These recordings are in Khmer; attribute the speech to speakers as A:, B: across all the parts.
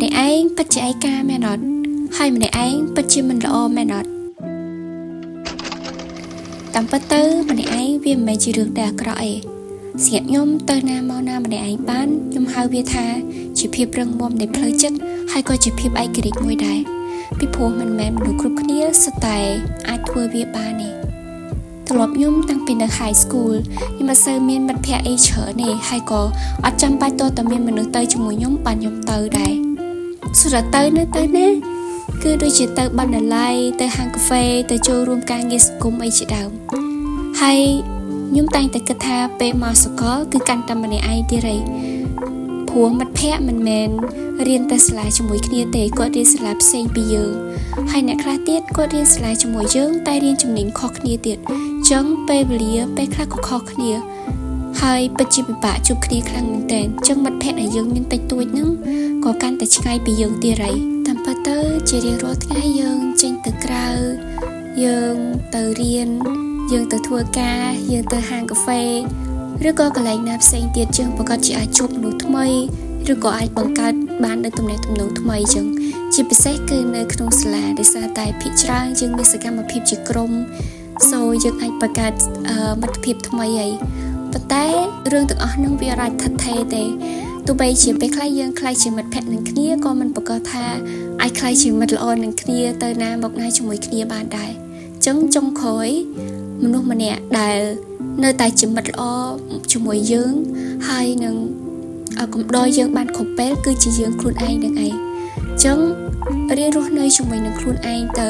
A: ម្នាក់ឯងពិតជាឯកាមែនអត់ហើយម្នាក់ឯងពិតជាមិនល្អមែនអត់តាមពិតទៅម្នាក់ឯងវាមិនមែនជារឿងដែលអាក្រក់ឯងស្ងាត់ខ្ញុំទៅណាមកណាម្នាក់ឯងបានខ្ញុំហៅវាថាជាភាពរឹងមាំនៃផ្លូវចិត្តហើយក៏ជាភាពឯករាជ្យមួយដែរពីព្រោះមិនមែនមនុស្សគ្រប់គ្នាសុទ្ធតែអាចធ្វើវាបានទេទម្លាប់ខ្ញុំតាំងពីនៅ high school ខ្ញុំមិនសូវមានមិត្តភ័ក្តិអីច្រើនទេហើយក៏អត់ចាំបាច់តែមានមនុស្សទៅជាមួយខ្ញុំបានខ្ញុំទៅដែរសុទ្ធតែទៅណាគឺដូចជាទៅបណ្ណាល័យទៅហាងកាហ្វេទៅចូលរួមការងារសង្គមអីជាដើមហើយខ្ញុំតែងតែគិតថាពេលមកសកលគឺកាន់តែម្នាក់ឯងទៀតហើយព្រោះមិត្តភ័ក្តិមិនមែនរៀនតែសាលាជាមួយគ្នាទេគាត់រៀនសាលាផ្សេងពីយើងហើយអ្នកខ្លះទៀតគាត់រៀនសាលាជាមួយយើងតែរៀនជំនាញខុសគ្នាទៀតអញ្ចឹងពេលវេលាពេលខ្លះក៏ខុសគ្នាហើយពិតជាពិបាកជួបគ្នាខ្លាំងមែនទែនអញ្ចឹងមិត្តភ័ក្តិដែលយើងមានតិចតួចហ្នឹងក៏កាន់តែឆ្ងាយពីយើងទៀតហើយតាមពិតទៅជារៀងរាល់ថ្ងៃយើងចេញទៅក្រៅយើងទៅរៀនយើងទៅធ្វើការយើងទៅហាងកាហ្វេឬក៏កន្លែងណាផ្សេងទៀតយើងប្រកាសជាអាចជួបមនុស្សថ្មីឬក៏អាចបង្កើតបាននៅទំនាក់ទំនងថ្មីចឹងជាពិសេសគឺនៅក្នុងសាលាដែលសារតែភាគច្រើនយើងមានសកម្មភាពជាក្រុមយើងអាចបង្កើតមិត្តភាពថ្មីហើយប៉ុន្តែរឿងទាំងអស់ហ្នឹងវាអាចថិតថេរទេទោះបីជាពេលខ្លះយើងខ្លាចជាមិត្តភក្តិនឹងគ្នាក៏មិនប្រកាសថាអាចខ្លាចជាមិត្តល្អនឹងគ្នាទៅណាមកណាជាមួយគ្នាបានដែរចឹងចុងក្រោយមនុស្សម្នាក់ដែលនៅតែជាមិត្តល្អជាមួយយើងហើយនឹងកំដរយើងបានគ្រប់ពេលគឺជាយើងខ្លួនឯងនឹងឯងចឹងរៀនរស់នៅជាមួយនឹងខ្លួនឯងទៅ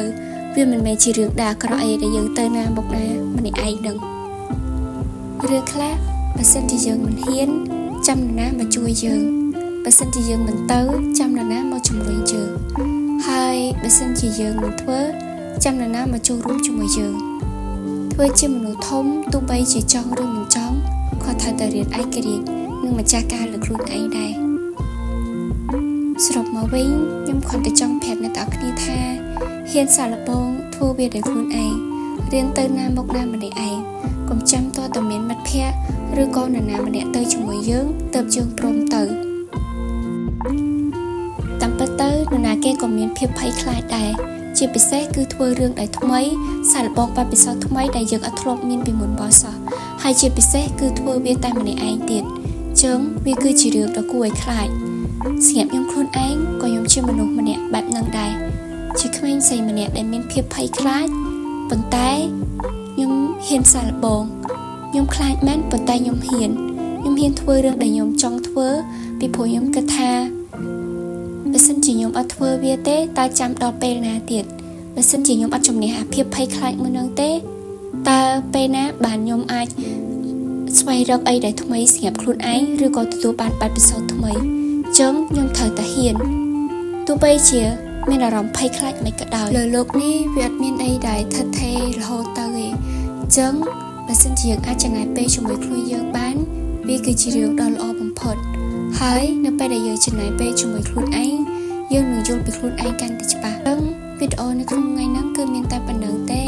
A: វាមិនមែនជារឿងដែលអាក្រក់អីដែលយើងទៅណាមកណាម្នាក់ឯងនឹងរឿងខ្លះបើសិនជាយើងមិនហ៊ានចាំនរណាមកជួយយើងបើសិនជាយើងមិនទៅចាំនរណាមកជំរុញយើងហើយបើសិនជាយើងមិនធ្វើចាំនរណាមកចូលរួមជាមួយយើងធ្វើជាមនុស្សធំទោះបីជាចង់ឬមិនចង់គាត់ត្រូវតែរៀនឯករាជ្យនិងម្ចាស់ការលើខ្លួនឯងដែរសរុបមកវិញខ្ញុំគ្រាន់តែចង់ប្រាប់អ្នកទាំងអស់គ្នាថាហ៊ានសាកល្បងធ្វើវាដោយខ្លួនឯងរៀនទៅណាមកណាម្នាក់ឯងកុំចាំតតែមានមិត្តភ័ក្តិឬក៏នរណាម្នាក់ទៅជាមួយយើងទើបយើងព្រមទៅតាមពិតទៅនរណាគេក៏មានភាពភ័យខ្លាចដែរជាពិសេសគឺធ្វើរឿងដែលថ្មីសាកល្បងបទពិសោធន៍ថ្មីដែលយើងអត់ធ្លាប់មានពីមុនបោះសោះហើយជាពិសេសគឺធ្វើវាតែម្នាក់ឯងទៀតចឹងវាគឺជារឿងដ៏គួរឲ្យខ្លាចស្ងាត់ខ្ញុំខ្លួនឯងក៏ខ្ញុំជាមនុស្សម្នាក់បែបហ្នឹងដែរជាក្មេងស្រីម្នាក់ដែលមានភាពភ័យខ្លាចប៉ុន្តែខ្ញុំហ៊ានសាកល្បងខ្ញុំខ្លាចមែនប៉ុន្តែខ្ញុំហ៊ានធ្វើរឿងដែលខ្ញុំចង់ធ្វើពីព្រោះខ្ញុំគិតថាបើសិនជាខ្ញុំអត់ធ្វើវាទេតើចាំដល់ពេលណាទៀតបើសិនជាខ្ញុំអត់ជំនះអាភាពភ័យខ្លាចមួយនឹងទេតើពេលណាបានខ្ញុំអាចស្វែងរកអីដែលថ្មីសម្រាប់ខ្លួនឯងឬក៏ទទួលបានបទពិសោធន៍ថ្មីអញ្ចឹងខ្ញុំត្រូវតែហ៊ានទោះបីជាមានអារម្មណ៍ភ័យខ្លាចមិនក៏ដោយលើโลกនេះវាអត់មានអីដែលថិតថេររហូតទៅទេអញ្ចឹងបើសិនជាយើងអាចចំណាយពេលជាមួយខ្លួនយើងបានវាគឺជារឿងដ៏ល្អបំផុតហើយនៅពេលដែលយើងចំណាយពេលជាមួយខ្លួនឯងយើងនឹងយល់ពីខ្លួនឯងកាន់តែច្បាស់វីដេអូនៅក្នុងថ្ងៃហ្នឹងគឺមានតែប៉ុណ្្នឹងទេ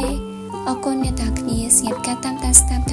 A: អរគុណអ្នកទាំងគ្នាសម្រាប់ការតាមដានស្ដាប់